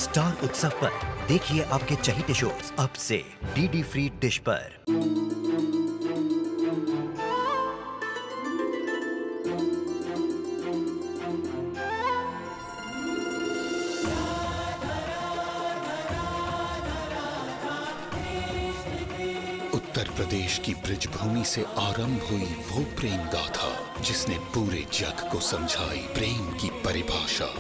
Star उत्सव पर देखिए आपके चहेते शोज अब से डीडी फ्री डिश पर। उत्तर प्रदेश की ब्रिजभूमि से आरंभ हुई वो प्रेम गाथा जिसने पूरे जग को समझाई प्रेम की परिभाषा।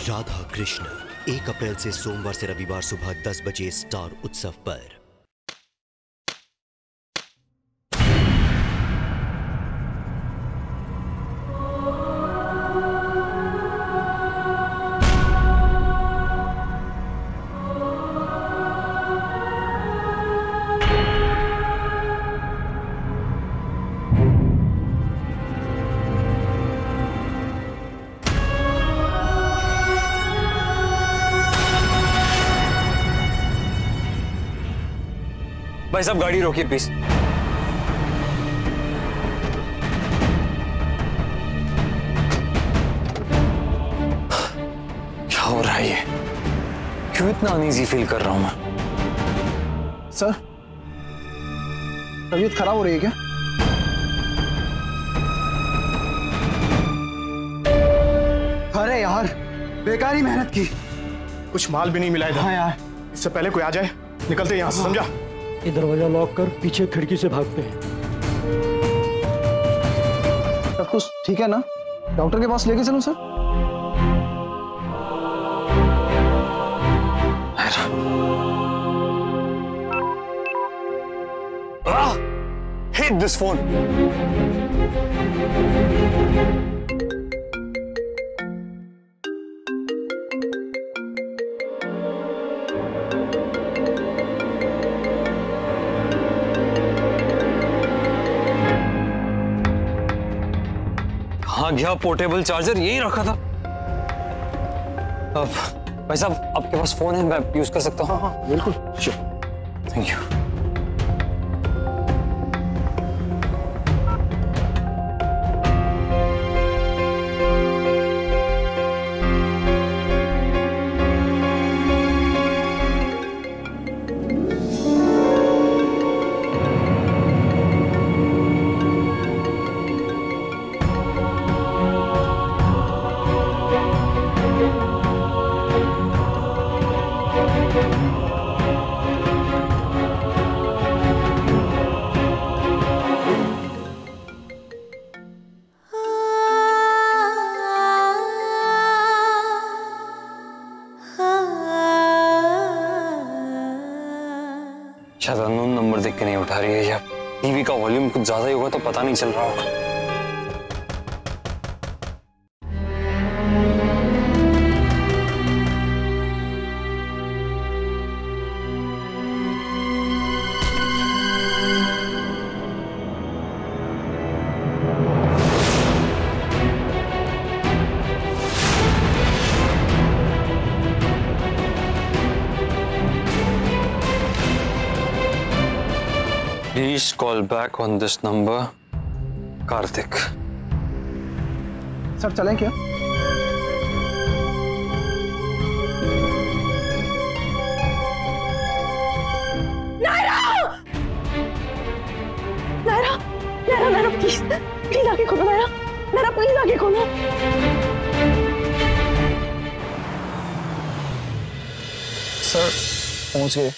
राधा कृष्ण 1 अप्रैल से सोमवार से रविवार सुबह 10 बजे स्टार उत्सव पर। भाई साहब गाड़ी रोकिए प्लीज। क्या हो रहा है ये? क्यों इतना अनईजी फील कर रहा हूं मैं? सर, तबीयत खराब हो रही है क्या? अरे यार, बेकार ही मेहनत की, कुछ माल भी नहीं मिला इधर। हाँ यार, इससे पहले कोई आ जाए निकलते यहाँ से, समझा? ये दरवाजा लॉक कर पीछे खिड़की से भागते हैं। सब कुछ ठीक है ना? डॉक्टर के पास लेके चलूं सर? Hit this phone. कहाँ गया पोर्टेबल चार्जर? यही रखा था। अब भाई साहब आपके पास फोन है, मैं यूज कर सकता हूँ? हाँ बिल्कुल, थैंक यू। शायद अननोन नंबर देख के नहीं उठा रही है, या टीवी का वॉल्यूम कुछ ज्यादा ही होगा तो पता नहीं चल रहा होगा। Please call back on this number, Kartik. Sir चलें क्या? नायरा! नायरा! नायरा, नायरा प्लीज, प्लीज आके खोलो नायरा, नायरा प्लीज आके खोलो। सर पहुंच गए।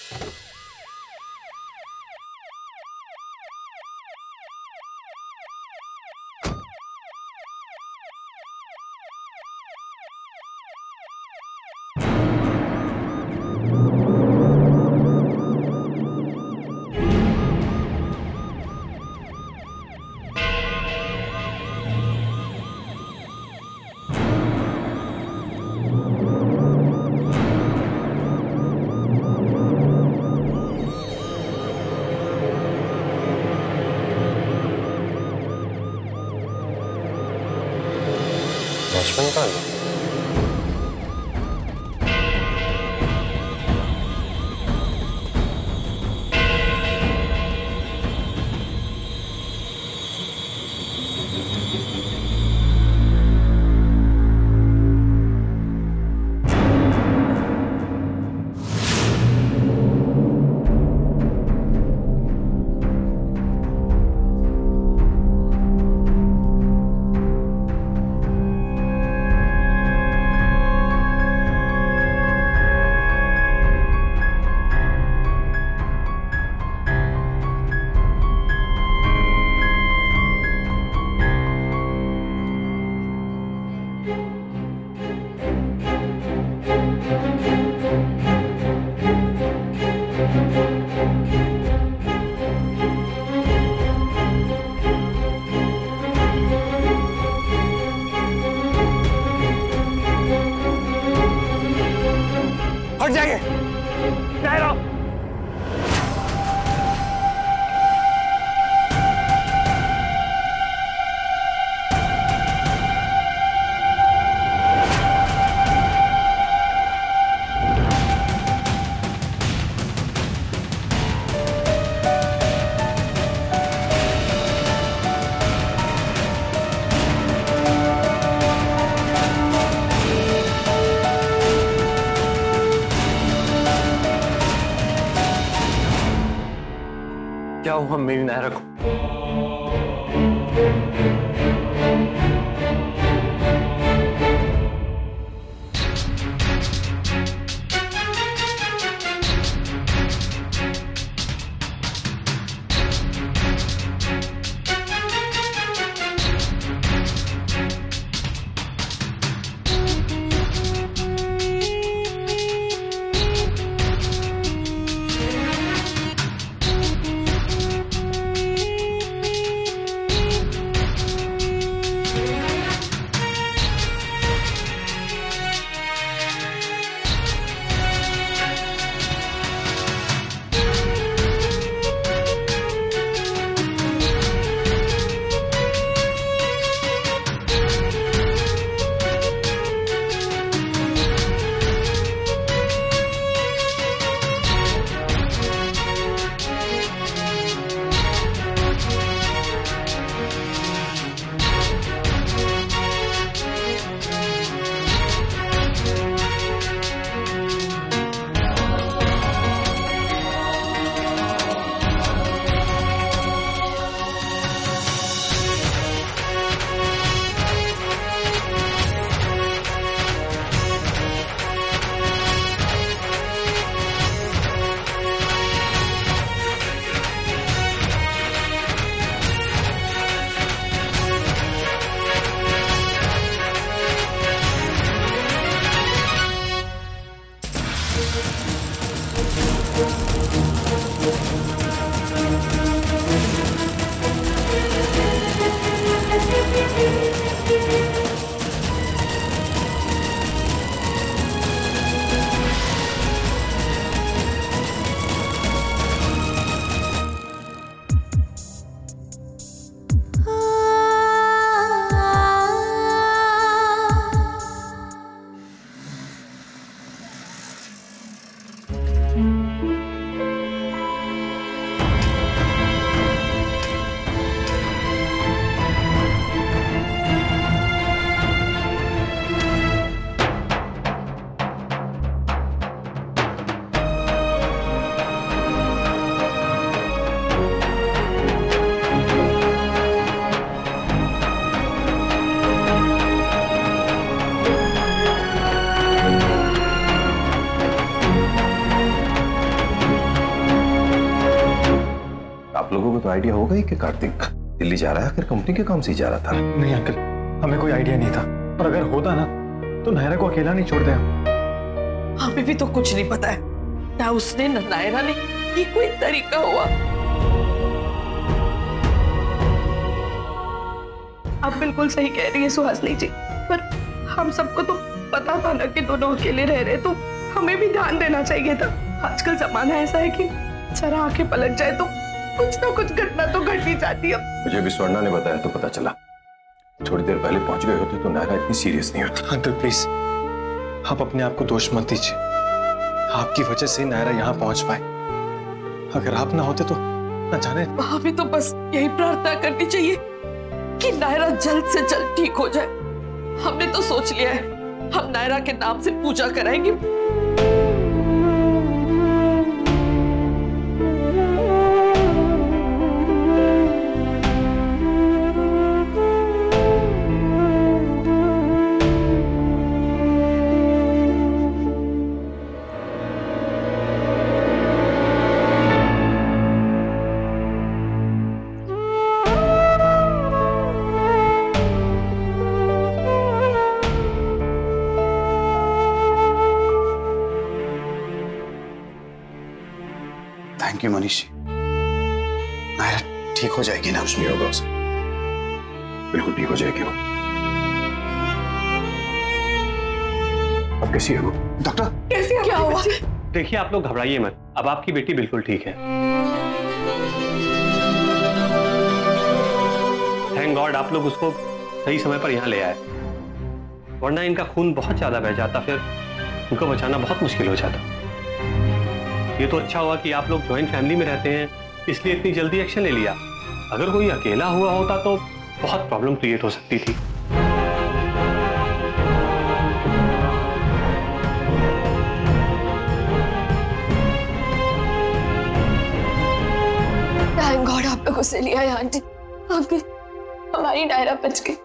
वॉचमैन का हूँ हम मेरी नायरा को। तो आइडिया होगा ही कि कार्तिक दिल्ली जा रहा है, आखिर कंपनी के काम से ही जा रहा था। नहीं अंकल, हमें कोई आइडिया नहीं था, और अगर होता ना तो नायरा को अकेला नहीं छोड़ते हम। हमें भी तो कुछ नहीं पता है, ना उसने ना नायरा ने, ये कोई तरीका हुआ। आप बिल्कुल सही कह रही है सुहासिनी जी, पर हम सबको तो पता था ना कि दोनों अकेले रह रहे, तो हमें भी ध्यान देना चाहिए था। आजकल जमाना ऐसा है कि जरा आंखें पलट जाए तो कुछ ना कुछ घटना तो घट ही जाती है। मुझे भी स्वर्णा ने बताया तो पता चला, थोड़ी देर पहले पहुंच गए होते तो नायरा इतनी सीरियस नहीं होती। अंकल प्लीज, आप अपने आप को दोष मत दीजिए, आपकी वजह से नायरा यहाँ पहुंच पाए। अगर आप ना होते तो न जाने। हमें तो बस यही प्रार्थना करनी चाहिए कि नायरा जल्द से जल्द ठीक हो जाए। हमने तो सोच लिया है, हम नायरा के नाम से पूजा कराएंगे। थैंक यू मनीष जी, नायरा ठीक हो जाएगी ना? कुछ नहीं होगा उसे, बिल्कुल ठीक हो जाएगी वो। अब कैसी है वो? डॉक्टर कैसे, क्या हुआ? देखिए आप लोग घबराइए मत, अब आपकी बेटी बिल्कुल ठीक है। थैंक गॉड आप लोग उसको सही समय पर यहाँ ले आए, वरना इनका खून बहुत ज्यादा बह जाता, फिर उनको बचाना बहुत मुश्किल हो जाता। ये तो अच्छा हुआ कि आप लोग जॉइंट फैमिली में रहते हैं, इसलिए इतनी जल्दी एक्शन ले लिया। अगर कोई अकेला हुआ होता तो बहुत प्रॉब्लम क्रिएट हो सकती थी। थैंक गॉड उसे लिया है आंटी। आखिर हमारी नायरा बच गई।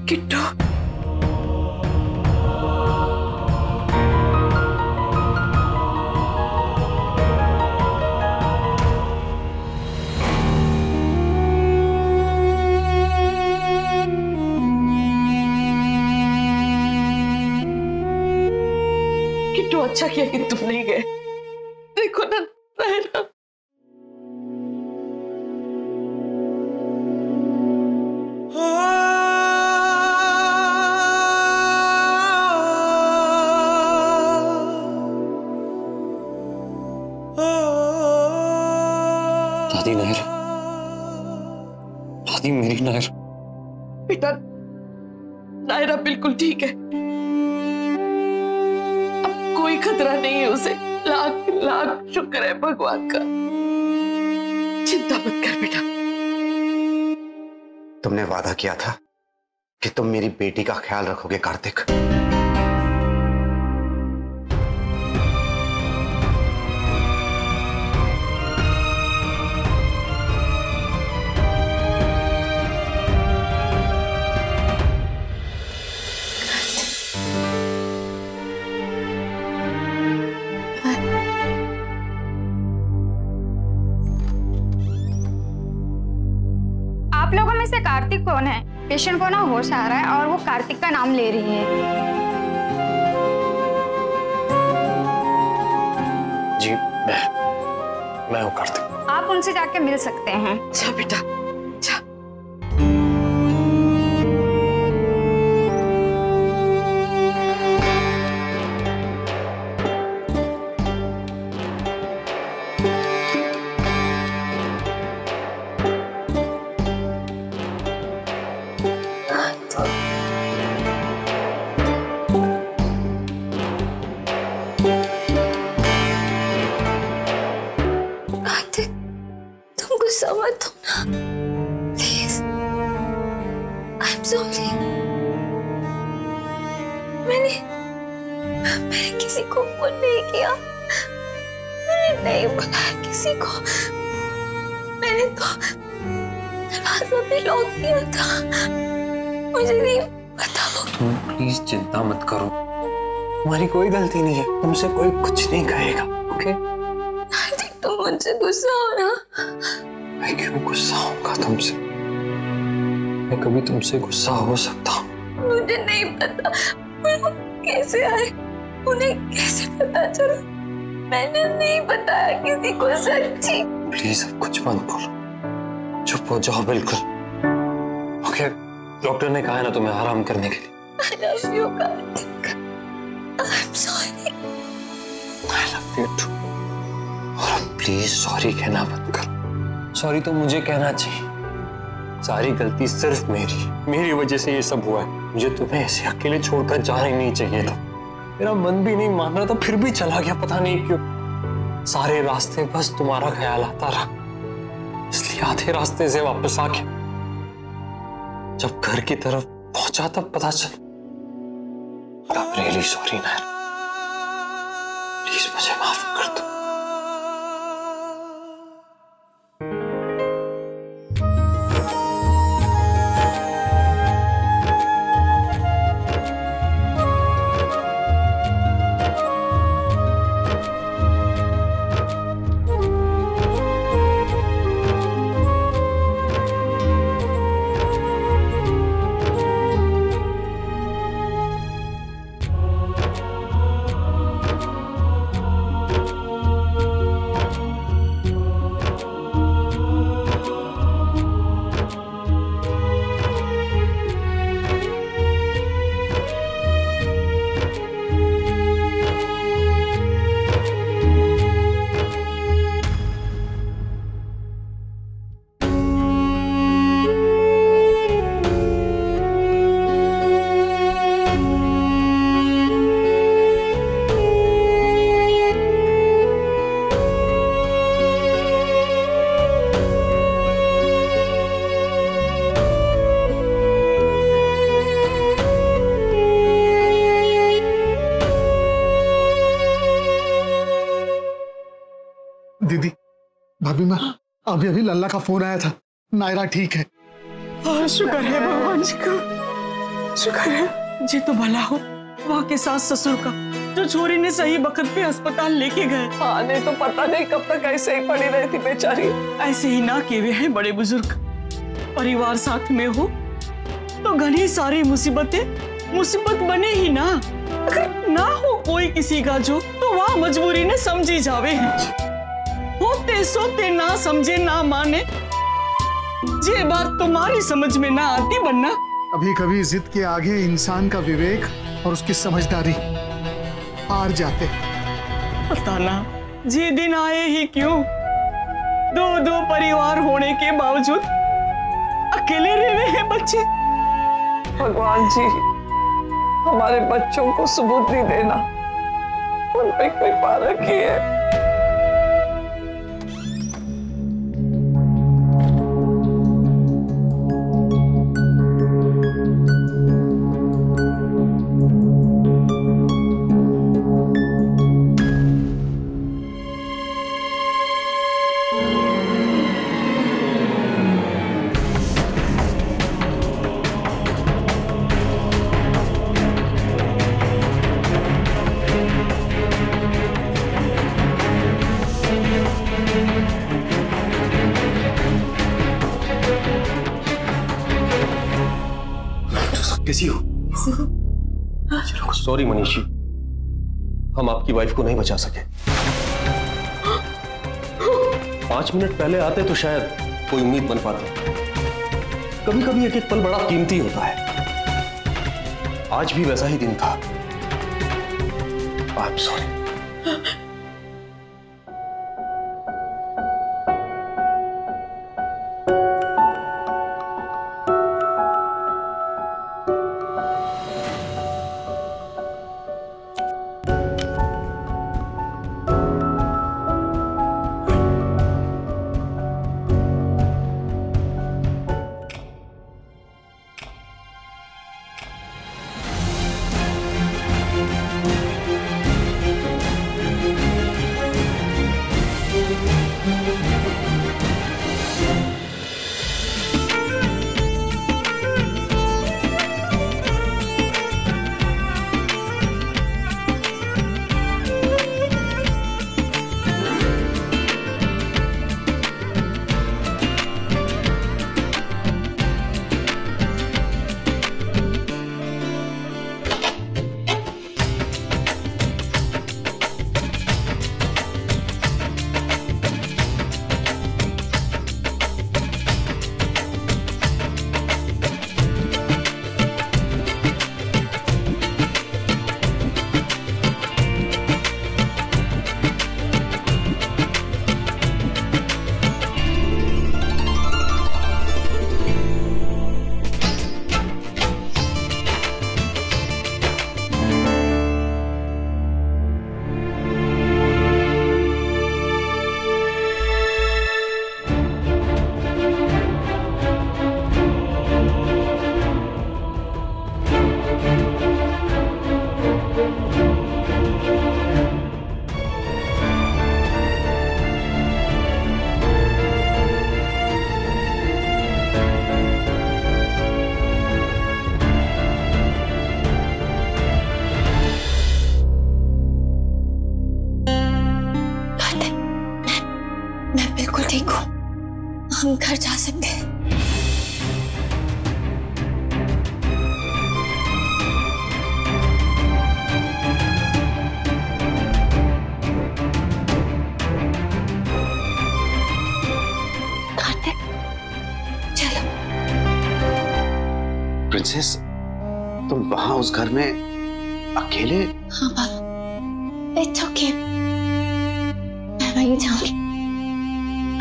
किट्टू, अच्छा किया कि तुम नहीं गए। देखो ना नायरा। दादी नायरा, दादी मेरी नायरा। बेटा नायरा बिल्कुल ठीक है, कोई खतरा नहीं है उसे। लाख लाख शुक्र है भगवान का। चिंता मत कर बेटा। तुमने वादा किया था कि तुम मेरी बेटी का ख्याल रखोगे कार्तिक। आप लोगों में से कार्तिक कौन है? पेशेंट को ना होश आ रहा है और वो कार्तिक का नाम ले रही है। जी मैं हूँ कार्तिक। आप उनसे जाके मिल सकते हैं। अच्छा बेटा, अच्छा। गुस्सा मत हो ना प्लीज। I am sorry. मैंने किसी को फोन नहीं किया, मैंने नहीं बुलाया किसी को। मैंने तो दरवाजा भी लॉक किया था, मुझे नहीं पता। तुम प्लीज चिंता मत करो, तुम्हारी कोई गलती नहीं है, तुमसे कोई कुछ नहीं कहेगा। ओके? तुम मुझसे गुस्सा हो ना? मैं क्यों गुस्सा होऊंगा तुमसे? मैं कभी तुमसे गुस्सा हो सकता हूँ? मुझे नहीं पता वो लोग कैसे आए, उन्हें कैसे पता चला। मैंने नहीं बताया किसी को सच्ची। प्लीज अब कुछ मत बोलो, चुप हो जाओ बिल्कुल। ओके, डॉक्टर ने कहा है ना तुम्हें आराम करने के लिए। I love you Kartik. I'm sorry। I love you too। और प्लीज सॉरी कहना मत करो। सॉरी तो मुझे कहना चाहिए। सारी गलती सिर्फ मेरी वजह से ये सब हुआ है। मुझे तुम्हें ऐसे अकेले छोड़कर जाना ही नहीं चाहिए था। मेरा मन भी नहीं मान रहा था, फिर भी चला गया, पता नहीं क्यों। सारे रास्ते बस तुम्हारा ख्याल आता रहा, इसलिए आधे रास्ते से वापस आ गया। जब घर की तरफ पहुंचा तब पता चला। I'm really sorry Naira, please मुझे माफ कर दो। अभी अभी लल्ला का फोन आया था, नायरा ठीक है। और शुक्र है भगवान जी का, शुक्र है जी तो भला हो वहाँ के सास ससुर का, जो छोरी ने सही वक्त पे अस्पताल लेके गए। हाँ, नहीं तो पता नहीं कब तक ऐसे ही पड़ी रहती बेचारी। ऐसे ही ना केवे हैं बड़े बुजुर्ग, परिवार साथ में हो तो घनी सारी मुसीबत बने ही ना। अगर ना हो कोई किसी का जो, तो वहाँ मजबूरी ने समझी जावे हैं। होते सोते ना समझे ना माने, ये बात तुम्हारी समझ में ना आती बनना। कभी कभी जिद के आगे इंसान का विवेक और उसकी समझदारी हार जाते। पता ना ये दिन आए ही क्यों, दो परिवार होने के बावजूद अकेले रहे हैं बच्चे। भगवान जी हमारे बच्चों को सुबुद्धि देना, उन पे कृपा रखिए। कैसी हो? सॉरी मनीषी, हम आपकी वाइफ को नहीं बचा सके। 5 मिनट पहले आते तो शायद कोई उम्मीद बन पाती। कभी कभी एक पल बड़ा कीमती होता है। आज भी वैसा ही दिन था। I am sorry. ठीक हो, हम घर जा सकते हैं। कार्तिक, चलो। प्रिंसेस, तुम वहां उस घर में अकेले? हाँ पापा, इट्स ओके। मैं वहीं जाऊंगी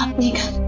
अपने घर।